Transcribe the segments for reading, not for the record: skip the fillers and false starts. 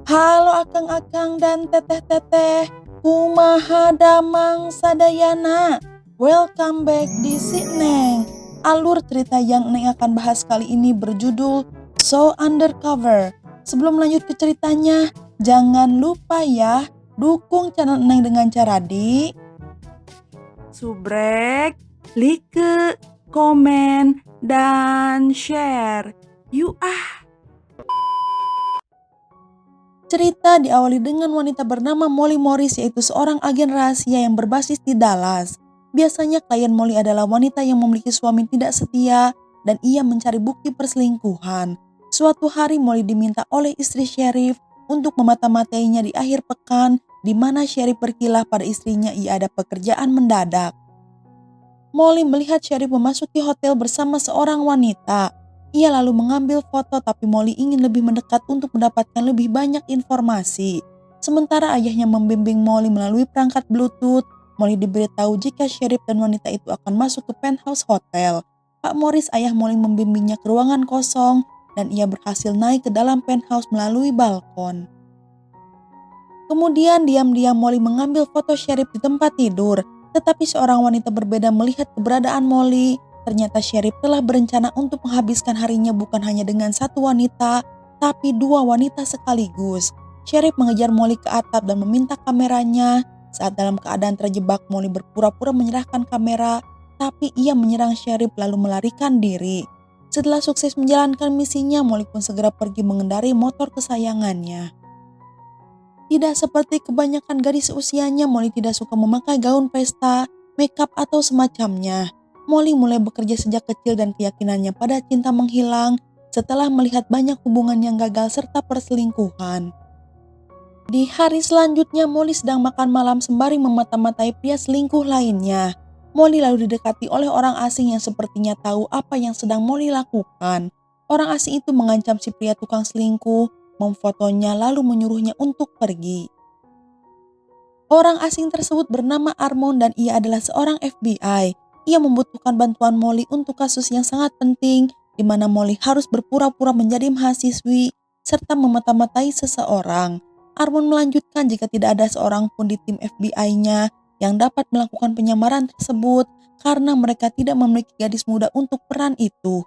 Halo akang-akang dan teteh-teteh, kumaha damang sadayana. Welcome back di si Neng. Alur cerita yang Neng akan bahas kali ini berjudul So Undercover. Sebelum lanjut ke ceritanya, jangan lupa ya, dukung channel Neng dengan cara di subrek, like, komen, dan share. Yuk Cerita diawali dengan wanita bernama Molly Morris, yaitu seorang agen rahasia yang berbasis di Dallas. Biasanya klien Molly adalah wanita yang memiliki suami tidak setia dan ia mencari bukti perselingkuhan. Suatu hari Molly diminta oleh istri Sheriff untuk memata-matainya di akhir pekan, di mana Sheriff berkilah pada istrinya ia ada pekerjaan mendadak. Molly melihat Sheriff memasuki hotel bersama seorang wanita. Ia lalu mengambil foto, tapi Molly ingin lebih mendekat untuk mendapatkan lebih banyak informasi. Sementara ayahnya membimbing Molly melalui perangkat Bluetooth, Molly diberitahu jika Sheriff dan wanita itu akan masuk ke penthouse hotel. Pak Morris, ayah Molly, membimbingnya ke ruangan kosong dan ia berhasil naik ke dalam penthouse melalui balkon. Kemudian diam-diam Molly mengambil foto Sheriff di tempat tidur, tetapi seorang wanita berbeda melihat keberadaan Molly. Ternyata Sheriff telah berencana untuk menghabiskan harinya bukan hanya dengan satu wanita, tapi dua wanita sekaligus. Sheriff mengejar Molly ke atap dan meminta kameranya. Saat dalam keadaan terjebak, Molly berpura-pura menyerahkan kamera, tapi ia menyerang Sheriff lalu melarikan diri. Setelah sukses menjalankan misinya, Molly pun segera pergi mengendarai motor kesayangannya. Tidak seperti kebanyakan gadis usianya, Molly tidak suka memakai gaun pesta, makeup atau semacamnya. Molly mulai bekerja sejak kecil dan keyakinannya pada cinta menghilang setelah melihat banyak hubungan yang gagal serta perselingkuhan. Di hari selanjutnya, Molly sedang makan malam sembari memata-matai pria selingkuh lainnya. Molly lalu didekati oleh orang asing yang sepertinya tahu apa yang sedang Molly lakukan. Orang asing itu mengancam si pria tukang selingkuh, memfotonya lalu menyuruhnya untuk pergi. Orang asing tersebut bernama Armond dan ia adalah seorang FBI. Ia membutuhkan bantuan Molly untuk kasus yang sangat penting, di mana Molly harus berpura-pura menjadi mahasiswi serta memata-matai seseorang. Armond melanjutkan jika tidak ada seorang pun di tim FBI-nya yang dapat melakukan penyamaran tersebut karena mereka tidak memiliki gadis muda untuk peran itu.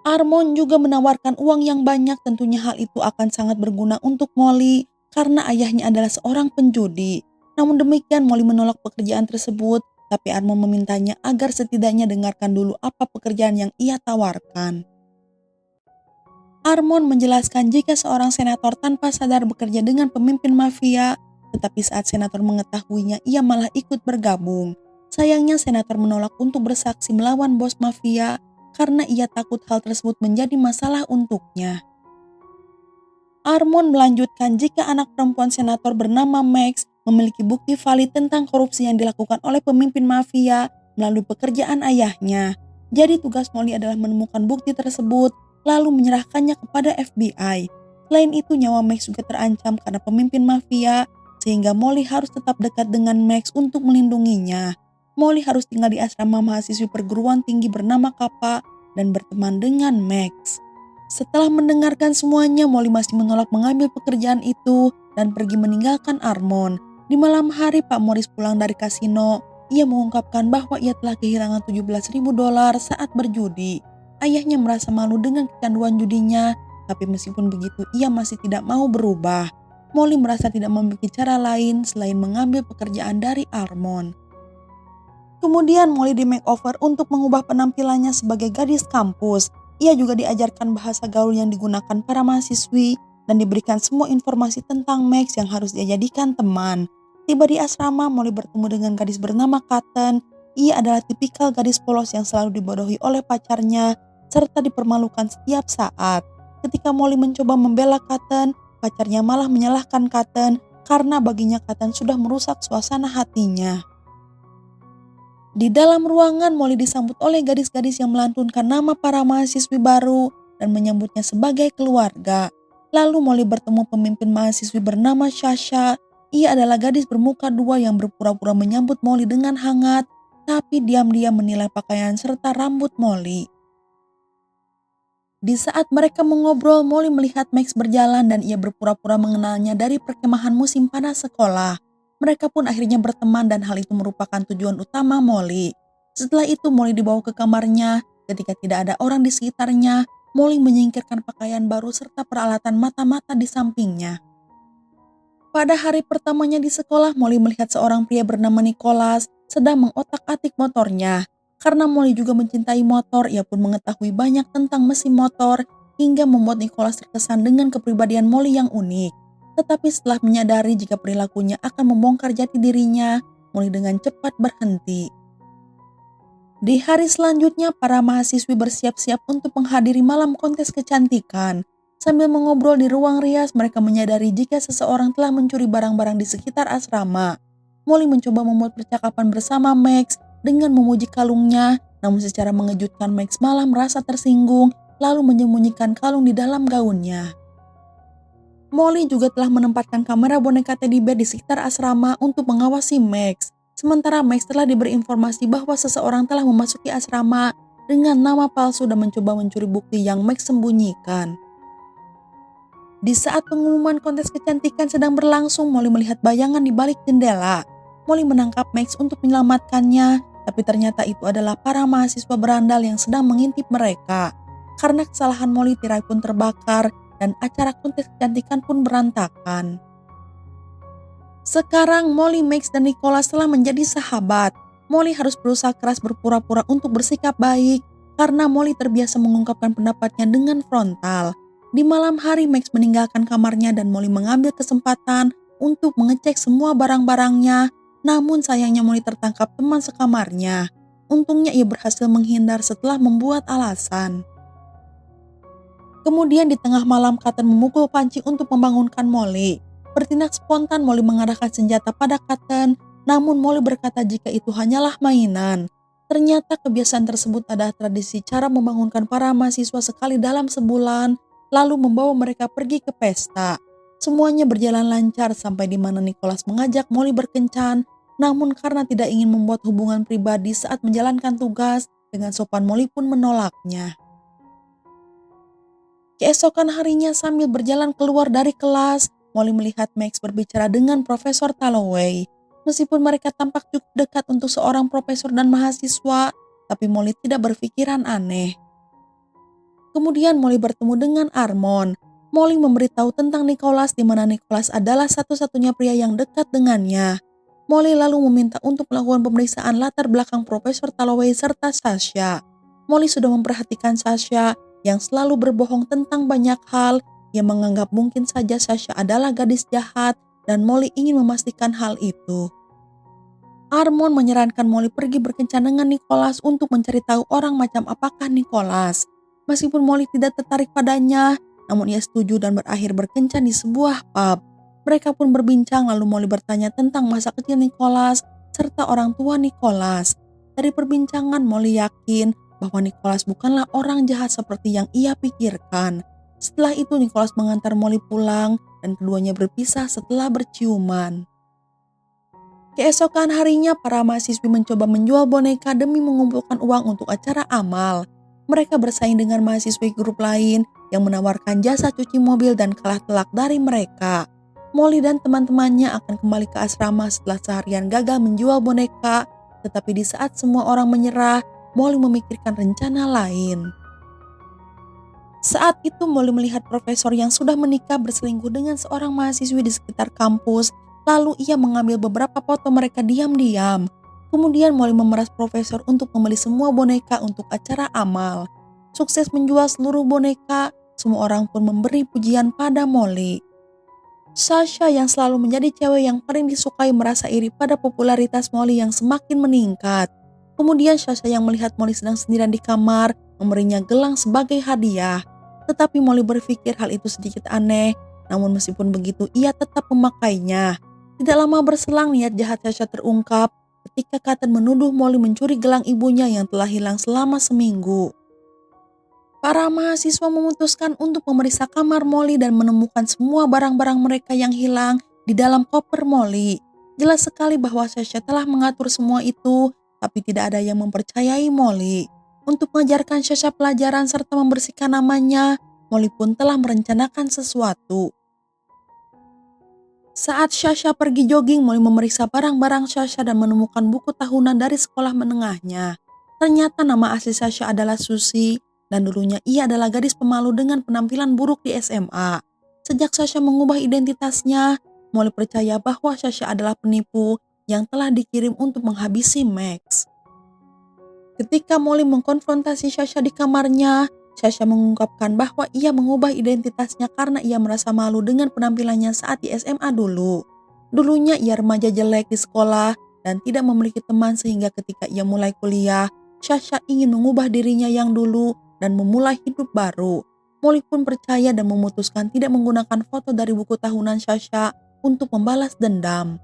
Armond juga menawarkan uang yang banyak, tentunya hal itu akan sangat berguna untuk Molly karena ayahnya adalah seorang penjudi. Namun demikian Molly menolak pekerjaan tersebut, tapi Armond memintanya agar setidaknya dengarkan dulu apa pekerjaan yang ia tawarkan. Armond menjelaskan jika seorang senator tanpa sadar bekerja dengan pemimpin mafia, tetapi saat senator mengetahuinya ia malah ikut bergabung. Sayangnya senator menolak untuk bersaksi melawan bos mafia karena ia takut hal tersebut menjadi masalah untuknya. Armond melanjutkan jika anak perempuan senator bernama Max memiliki bukti valid tentang korupsi yang dilakukan oleh pemimpin mafia melalui pekerjaan ayahnya. Jadi tugas Molly adalah menemukan bukti tersebut lalu menyerahkannya kepada FBI. Selain itu nyawa Max juga terancam karena pemimpin mafia, sehingga Molly harus tetap dekat dengan Max untuk melindunginya. Molly harus tinggal di asrama mahasiswi perguruan tinggi bernama Kappa dan berteman dengan Max. Setelah mendengarkan semuanya, Molly masih menolak mengambil pekerjaan itu dan pergi meninggalkan Armond. Di malam hari Pak Morris pulang dari kasino, ia mengungkapkan bahwa ia telah kehilangan $17.000 saat berjudi. Ayahnya merasa malu dengan kecanduan judinya, tapi meskipun begitu ia masih tidak mau berubah. Molly merasa tidak memiliki cara lain selain mengambil pekerjaan dari Armond. Kemudian Molly di makeover untuk mengubah penampilannya sebagai gadis kampus. Ia juga diajarkan bahasa gaul yang digunakan para mahasiswi dan diberikan semua informasi tentang Max yang harus dia jadikan teman. Tiba di asrama, Molly bertemu dengan gadis bernama Cotton. Ia adalah tipikal gadis polos yang selalu dibodohi oleh pacarnya serta dipermalukan setiap saat. Ketika Molly mencoba membela Cotton, pacarnya malah menyalahkan Cotton karena baginya Cotton sudah merusak suasana hatinya. Di dalam ruangan, Molly disambut oleh gadis-gadis yang melantunkan nama para mahasiswi baru dan menyambutnya sebagai keluarga. Lalu Molly bertemu pemimpin mahasiswi bernama Sasha. Ia adalah gadis bermuka dua yang berpura-pura menyambut Molly dengan hangat, tapi diam-diam menilai pakaian serta rambut Molly. Di saat mereka mengobrol, Molly melihat Max berjalan dan ia berpura-pura mengenalnya dari perkemahan musim panas sekolah. Mereka pun akhirnya berteman dan hal itu merupakan tujuan utama Molly. Setelah itu Molly dibawa ke kamarnya. Ketika tidak ada orang di sekitarnya, Molly menyingkirkan pakaian baru serta peralatan mata-mata di sampingnya. Pada hari pertamanya di sekolah, Molly melihat seorang pria bernama Nicholas sedang mengotak-atik motornya. Karena Molly juga mencintai motor, ia pun mengetahui banyak tentang mesin motor hingga membuat Nicholas terkesan dengan kepribadian Molly yang unik. Tetapi setelah menyadari jika perilakunya akan membongkar jati dirinya, Molly dengan cepat berhenti. Di hari selanjutnya, para mahasiswi bersiap-siap untuk menghadiri malam kontes kecantikan. Sambil mengobrol di ruang rias, mereka menyadari jika seseorang telah mencuri barang-barang di sekitar asrama. Molly mencoba membuat percakapan bersama Max dengan memuji kalungnya, namun secara mengejutkan Max malah merasa tersinggung, lalu menyembunyikan kalung di dalam gaunnya. Molly juga telah menempatkan kamera boneka teddy bear di sekitar asrama untuk mengawasi Max. Sementara Max telah diberi informasi bahwa seseorang telah memasuki asrama dengan nama palsu dan mencoba mencuri bukti yang Max sembunyikan. Di saat pengumuman kontes kecantikan sedang berlangsung, Molly melihat bayangan di balik jendela. Molly menangkap Max untuk menyelamatkannya, tapi ternyata itu adalah para mahasiswa berandal yang sedang mengintip mereka. Karena kesalahan Molly, tirai pun terbakar dan acara kontes kecantikan pun berantakan. Sekarang Molly, Max, dan Nicholas telah menjadi sahabat. Molly harus berusaha keras berpura-pura untuk bersikap baik karena Molly terbiasa mengungkapkan pendapatnya dengan frontal. Di malam hari, Max meninggalkan kamarnya dan Molly mengambil kesempatan untuk mengecek semua barang-barangnya. Namun sayangnya Molly tertangkap teman sekamarnya. Untungnya ia berhasil menghindar setelah membuat alasan. Kemudian di tengah malam, Cotton memukul panci untuk membangunkan Molly. Bertindak spontan, Molly mengarahkan senjata pada Cotton, namun Molly berkata jika itu hanyalah mainan. Ternyata kebiasaan tersebut adalah tradisi cara membangunkan para mahasiswa sekali dalam sebulan, lalu membawa mereka pergi ke pesta. Semuanya berjalan lancar sampai di mana Nicholas mengajak Molly berkencan, namun karena tidak ingin membuat hubungan pribadi saat menjalankan tugas, dengan sopan Molly pun menolaknya. Keesokan harinya sambil berjalan keluar dari kelas, Molly melihat Max berbicara dengan Profesor Talloway. Meskipun mereka tampak cukup dekat untuk seorang profesor dan mahasiswa, tapi Molly tidak berpikiran aneh. Kemudian Molly bertemu dengan Armond. Molly memberitahu tentang Nicholas di mana Nicholas adalah satu-satunya pria yang dekat dengannya. Molly lalu meminta untuk melakukan pemeriksaan latar belakang Profesor Talloway serta Sasha. Molly sudah memperhatikan Sasha yang selalu berbohong tentang banyak hal. Ia menganggap mungkin saja Sasha adalah gadis jahat dan Molly ingin memastikan hal itu. Armond menyarankan Molly pergi berkencan dengan Nicholas untuk mencari tahu orang macam apakah Nicholas. Meskipun Molly tidak tertarik padanya, namun ia setuju dan berakhir berkencan di sebuah pub. Mereka pun berbincang, lalu Molly bertanya tentang masa kecil Nicholas serta orang tua Nicholas. Dari perbincangan, Molly yakin bahwa Nicholas bukanlah orang jahat seperti yang ia pikirkan. Setelah itu Nicholas mengantar Molly pulang dan keduanya berpisah setelah berciuman. Keesokan harinya para mahasiswi mencoba menjual boneka demi mengumpulkan uang untuk acara amal. Mereka bersaing dengan mahasiswi grup lain yang menawarkan jasa cuci mobil dan kalah telak dari mereka. Molly dan teman-temannya akan kembali ke asrama setelah seharian gagal menjual boneka, tetapi di saat semua orang menyerah, Molly memikirkan rencana lain. Saat itu Molly melihat profesor yang sudah menikah berselingkuh dengan seorang mahasiswi di sekitar kampus, lalu ia mengambil beberapa foto mereka diam-diam. Kemudian Molly memeras profesor untuk membeli semua boneka untuk acara amal. Sukses menjual seluruh boneka, semua orang pun memberi pujian pada Molly. Sasha yang selalu menjadi cewek yang paling disukai merasa iri pada popularitas Molly yang semakin meningkat. Kemudian Sasha yang melihat Molly sedang sendirian di kamar memberinya gelang sebagai hadiah. Tetapi Molly berpikir hal itu sedikit aneh, namun meskipun begitu ia tetap memakainya. Tidak lama berselang niat jahat Sasha terungkap ketika Cotton menuduh Molly mencuri gelang ibunya yang telah hilang selama seminggu. Para mahasiswa memutuskan untuk memeriksa kamar Molly dan menemukan semua barang-barang mereka yang hilang di dalam koper Molly. Jelas sekali bahwa Sasha telah mengatur semua itu, tapi tidak ada yang mempercayai Molly. Untuk mengajarkan Sasha pelajaran serta membersihkan namanya, Molly pun telah merencanakan sesuatu. Saat Sasha pergi jogging, Molly memeriksa barang-barang Sasha dan menemukan buku tahunan dari sekolah menengahnya. Ternyata nama asli Sasha adalah Susie, dan dulunya ia adalah gadis pemalu dengan penampilan buruk di SMA. Sejak Sasha mengubah identitasnya, Molly percaya bahwa Sasha adalah penipu yang telah dikirim untuk menghabisi Max. Ketika Molly mengkonfrontasi Sasha di kamarnya, Sasha mengungkapkan bahwa ia mengubah identitasnya karena ia merasa malu dengan penampilannya saat di SMA dulu. Dulunya ia remaja jelek di sekolah dan tidak memiliki teman sehingga ketika ia mulai kuliah, Sasha ingin mengubah dirinya yang dulu dan memulai hidup baru. Molly pun percaya dan memutuskan tidak menggunakan foto dari buku tahunan Sasha untuk membalas dendam.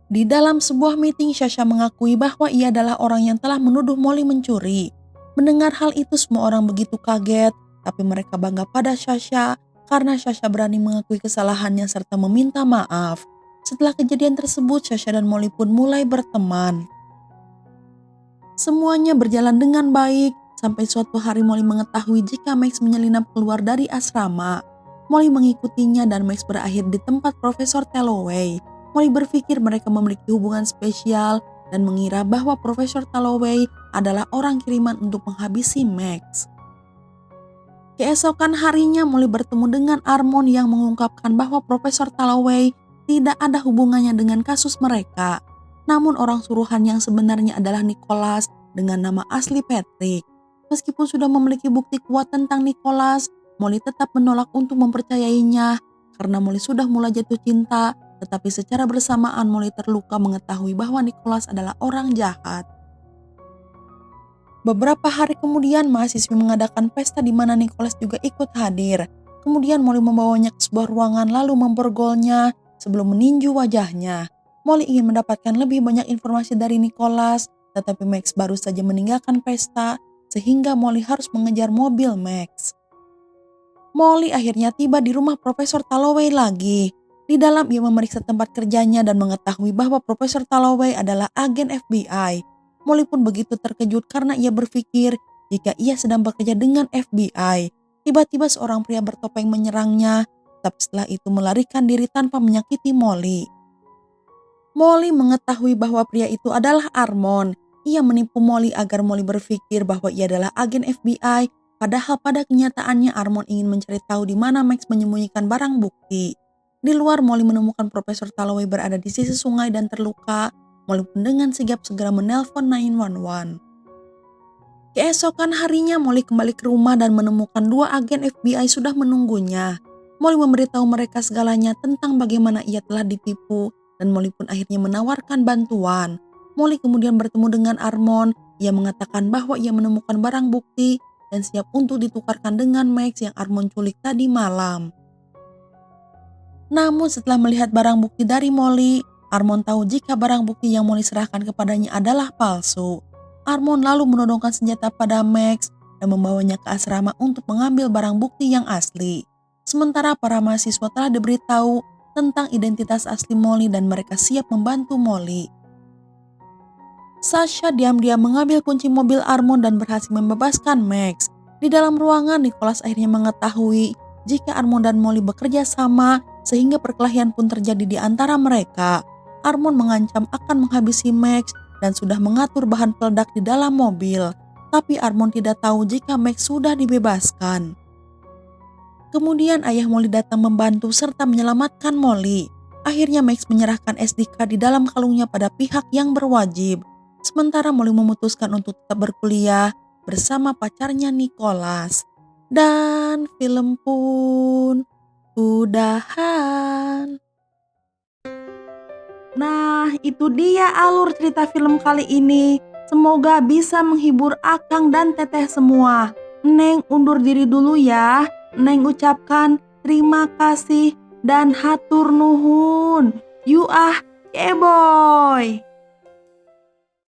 Di dalam sebuah meeting, Sasha mengakui bahwa ia adalah orang yang telah menuduh Molly mencuri. Mendengar hal itu semua orang begitu kaget, tapi mereka bangga pada Sasha karena Sasha berani mengakui kesalahannya serta meminta maaf. Setelah kejadian tersebut, Sasha dan Molly pun mulai berteman. Semuanya berjalan dengan baik sampai suatu hari Molly mengetahui jika Max menyelinap keluar dari asrama. Molly mengikutinya dan Max berakhir di tempat Profesor Talloway. Molly berpikir mereka memiliki hubungan spesial dan mengira bahwa Profesor Talloway adalah orang kiriman untuk menghabisi Max. Keesokan harinya Molly bertemu dengan Armond yang mengungkapkan bahwa Profesor Talloway tidak ada hubungannya dengan kasus mereka. Namun orang suruhan yang sebenarnya adalah Nicholas dengan nama asli Patrick. Meskipun sudah memiliki bukti kuat tentang Nicholas, Molly tetap menolak untuk mempercayainya karena Molly sudah mulai jatuh cinta. Tetapi secara bersamaan Molly terluka mengetahui bahwa Nicholas adalah orang jahat. Beberapa hari kemudian mahasiswi mengadakan pesta di mana Nicholas juga ikut hadir. Kemudian Molly membawanya ke sebuah ruangan lalu memborgolnya sebelum meninju wajahnya. Molly ingin mendapatkan lebih banyak informasi dari Nicholas, tetapi Max baru saja meninggalkan pesta sehingga Molly harus mengejar mobil Max. Molly akhirnya tiba di rumah Profesor Talloway lagi. Di dalam ia memeriksa tempat kerjanya dan mengetahui bahwa Profesor Talloway adalah agen FBI. Molly pun begitu terkejut karena ia berpikir jika ia sedang bekerja dengan FBI. Tiba-tiba seorang pria bertopeng menyerangnya, tapi setelah itu melarikan diri tanpa menyakiti Molly. Molly mengetahui bahwa pria itu adalah Armond. Ia menipu Molly agar Molly berpikir bahwa ia adalah agen FBI, padahal pada kenyataannya Armond ingin mencari tahu di mana Max menyembunyikan barang bukti. Di luar, Molly menemukan Profesor Talloway berada di sisi sungai dan terluka. Molly pun dengan sigap segera menelpon 911. Keesokan harinya, Molly kembali ke rumah dan menemukan dua agen FBI sudah menunggunya. Molly memberitahu mereka segalanya tentang bagaimana ia telah ditipu dan Molly pun akhirnya menawarkan bantuan. Molly kemudian bertemu dengan Armond. Ia mengatakan bahwa ia menemukan barang bukti dan siap untuk ditukarkan dengan Max yang Armond culik tadi malam. Namun setelah melihat barang bukti dari Molly, Armond tahu jika barang bukti yang Molly serahkan kepadanya adalah palsu. Armond lalu menodongkan senjata pada Max dan membawanya ke asrama untuk mengambil barang bukti yang asli. Sementara para mahasiswa telah diberitahu tentang identitas asli Molly dan mereka siap membantu Molly. Sasha diam-diam mengambil kunci mobil Armond dan berhasil membebaskan Max. Di dalam ruangan, Nicholas akhirnya mengetahui jika Armond dan Molly bekerja sama sehingga perkelahian pun terjadi di antara mereka. Armond mengancam akan menghabisi Max dan sudah mengatur bahan peledak di dalam mobil. Tapi Armond tidak tahu jika Max sudah dibebaskan. Kemudian ayah Molly datang membantu serta menyelamatkan Molly. Akhirnya Max menyerahkan SD card di dalam kalungnya pada pihak yang berwajib. Sementara Molly memutuskan untuk tetap berkuliah bersama pacarnya Nicholas. Dan film pun udahan. Nah, itu dia alur cerita film kali ini. Semoga bisa menghibur Akang dan Teteh semua. Neng undur diri dulu ya. Neng ucapkan terima kasih dan hatur nuhun. You keboy.